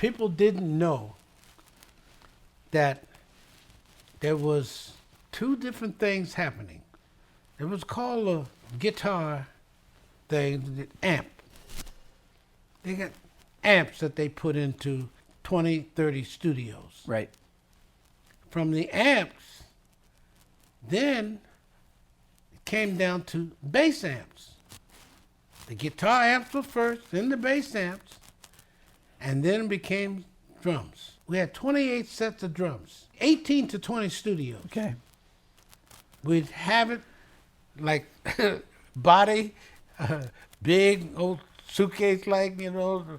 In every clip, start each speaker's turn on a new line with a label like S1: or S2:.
S1: people didn't know that there was two different things happening. It was called a guitar thing, the amp. They got amps that they put into 20, 30 studios.
S2: Right.
S1: From the amps, then it came down to bass amps. The guitar amps were first, then the bass amps, and then it became drums. We had 28 sets of drums, 18 to 20 studios.
S2: Okay.
S1: We'd have it like body, big old suitcase like, you know,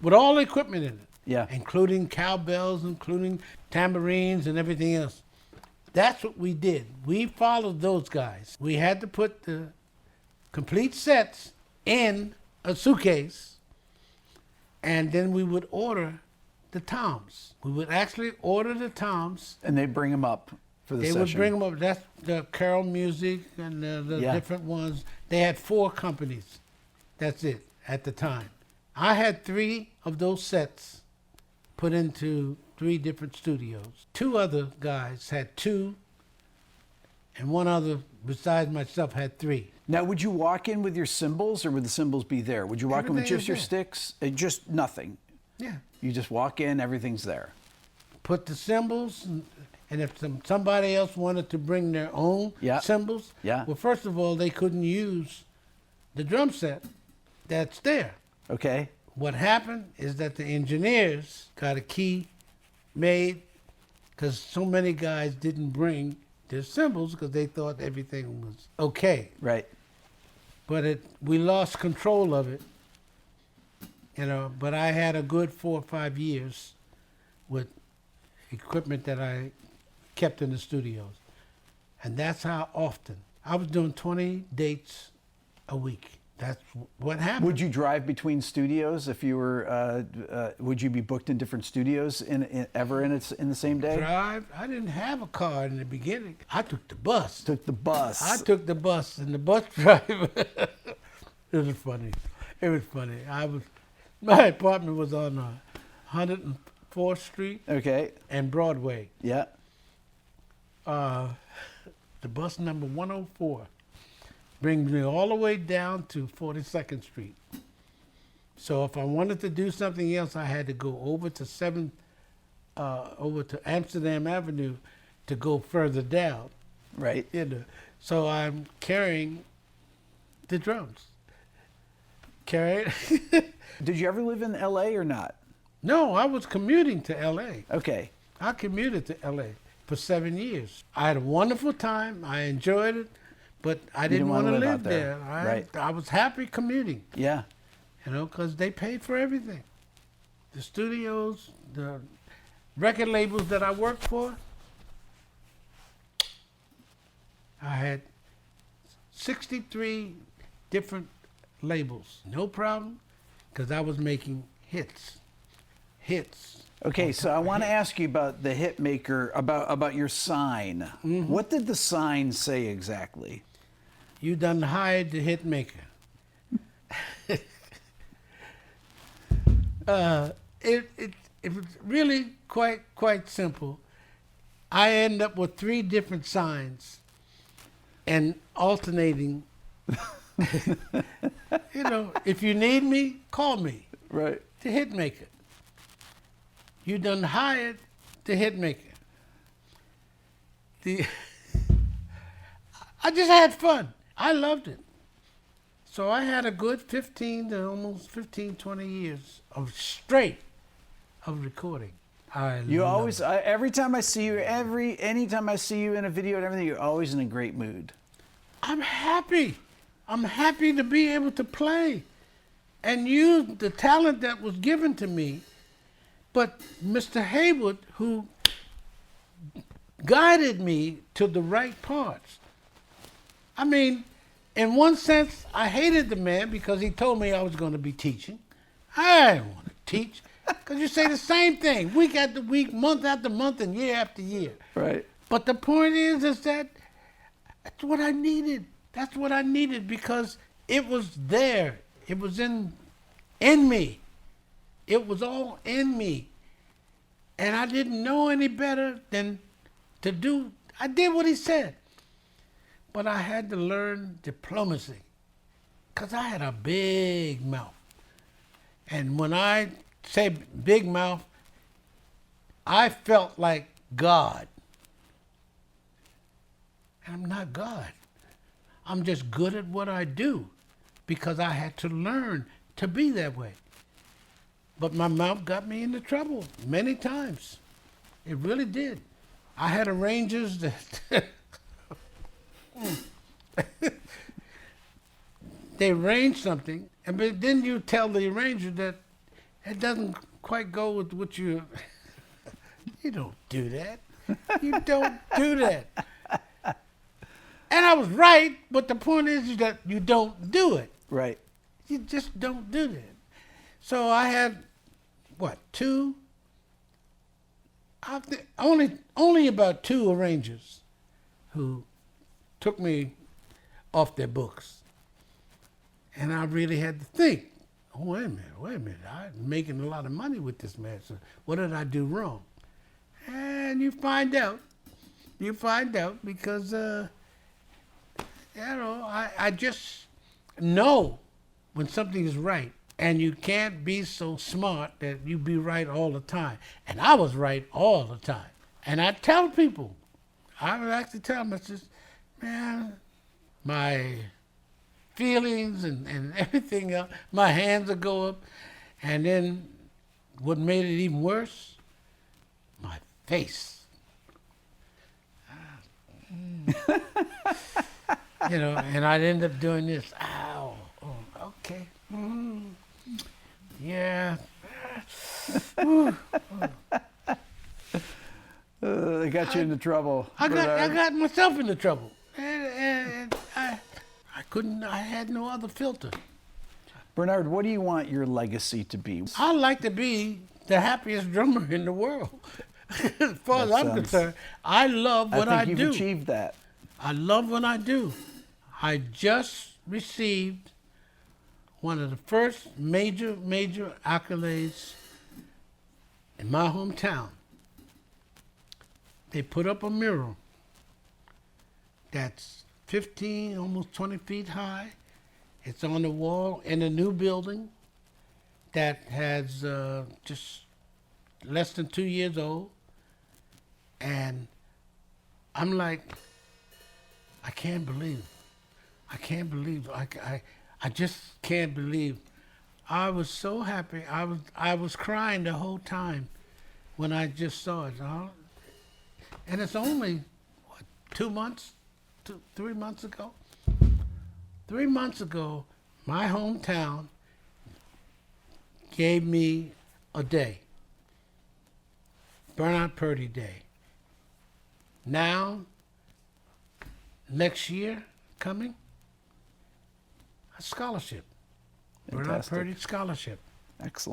S1: with all the equipment in it.
S2: Yeah.
S1: Including cowbells, including tambourines and everything else. That's what we did. We followed those guys. We had to put the complete sets in a suitcase, and then we would order the toms. We would actually order the toms.
S2: And they'd bring them up for the session.
S1: They would bring them up. That's the Carol Music and the different ones. They had 4 companies. That's it at the time. I had 3 of those sets put into 3 different studios. 2 other guys had 2, and 1 other besides myself had 3.
S2: Now, would you walk in with your cymbals, or would the cymbals be there? Would you walk in with
S1: Everything
S2: just your
S1: is
S2: sticks? Just nothing.
S1: Yeah.
S2: You just walk in, everything's there.
S1: Put the cymbals, and if somebody else wanted to bring their own cymbals, well, first of all, they couldn't use the drum set that's there.
S2: Okay.
S1: What happened is that the engineers got a key made because so many guys didn't bring their cymbals because they thought everything was okay.
S2: Right.
S1: But we lost control of it, you know. But I had a good 4 or 5 years with equipment that I kept in the studios. And that's how often. I was doing 20 dates a week. That's what happened.
S2: Would you drive between studios if you were? Would you be booked in different studios ever in the same day?
S1: Drive? I didn't have a car in the beginning. I took the bus.
S2: Took the bus.
S1: I took the bus, and the bus driver. It was funny. It was funny. My apartment was on 104th Street.
S2: Okay.
S1: And Broadway.
S2: Yeah.
S1: The bus number 104. Brings me all the way down to 42nd Street. So if I wanted to do something else, I had to go over to over to Amsterdam Avenue to go further down.
S2: Right.
S1: You know. So I'm carrying the drums. Did
S2: you ever live in L.A. or not?
S1: No, I was commuting to L.A.
S2: Okay.
S1: I commuted to L.A. for 7 years. I had a wonderful time. I enjoyed it. But I didn't want to live there. I was happy commuting.
S2: Yeah.
S1: You know, because they paid for everything. The studios, the record labels that I worked for, I had 63 different labels. No problem, because I was making hits.
S2: Okay, so I want to ask you about the Hitmaker, about your sign. Mm-hmm. What did the sign say exactly?
S1: You done hired the Hitmaker. It was really quite simple. I end up with 3 different signs and alternating. You know, if you need me, call me.
S2: Right.
S1: The Hitmaker. You done hired the Hitmaker. I just had fun. I loved it. So I had a good 15 to almost 15, 20 years of straight of recording.
S2: Every time I see you, anytime I see you in a video and everything, you're always in a great mood.
S1: I'm happy. I'm happy to be able to play and use the talent that was given to me. But Mr. Haywood, who guided me to the right parts. I mean, in one sense, I hated the man because he told me I was going to be teaching. I didn't want to teach because you say the same thing week after week, month after month, and year after year.
S2: Right.
S1: But the point is that that's what I needed. That's what I needed because it was there. It was in me. It was all in me. And I didn't know any better than to do, I did what he said. But I had to learn diplomacy because I had a big mouth. And when I say big mouth, I felt like God. And I'm not God. I'm just good at what I do because I had to learn to be that way. But my mouth got me into trouble many times. It really did. I had arrangers that they arranged something, and but then you tell the arranger that it doesn't quite go with what you. You don't do that. You don't do that. And I was right, but the point is that you don't do it.
S2: Right.
S1: You just don't do that. So I had, what, two? Only about two arrangers who took me off their books. And I really had to think, oh, wait a minute. I'm making a lot of money with this man. So what did I do wrong? And you find out. You find out because, I just know when something is right. And you can't be so smart that you be right all the time. And I was right all the time. And I tell people, I would actually tell them, I says, man, my feelings and everything else, my hands would go up. And then what made it even worse, my face. And I'd end up doing this. Ow. Oh, okay. Mm. Yeah.
S2: They got you into trouble.
S1: I got myself into trouble. And I had no other filter.
S2: Bernard, what do you want your legacy to be?
S1: I'd like to be the happiest drummer in the world. As far as I'm concerned, I love what I do.
S2: I think you've achieved that.
S1: I love what I do. I just received one of the first major accolades in my hometown. They put up a mural that's 15, almost 20 feet high. It's on the wall in a new building that has just less than 2 years old. And I'm like, I can't believe. I just can't believe. I was so happy. I was crying the whole time when I just saw it. And it's only, 3 months ago? 3 months ago, my hometown gave me a day. Bernard Purdie Day. Now, next year coming, a scholarship. Bernard
S2: Fantastic.
S1: Purdie Scholarship.
S2: Excellent.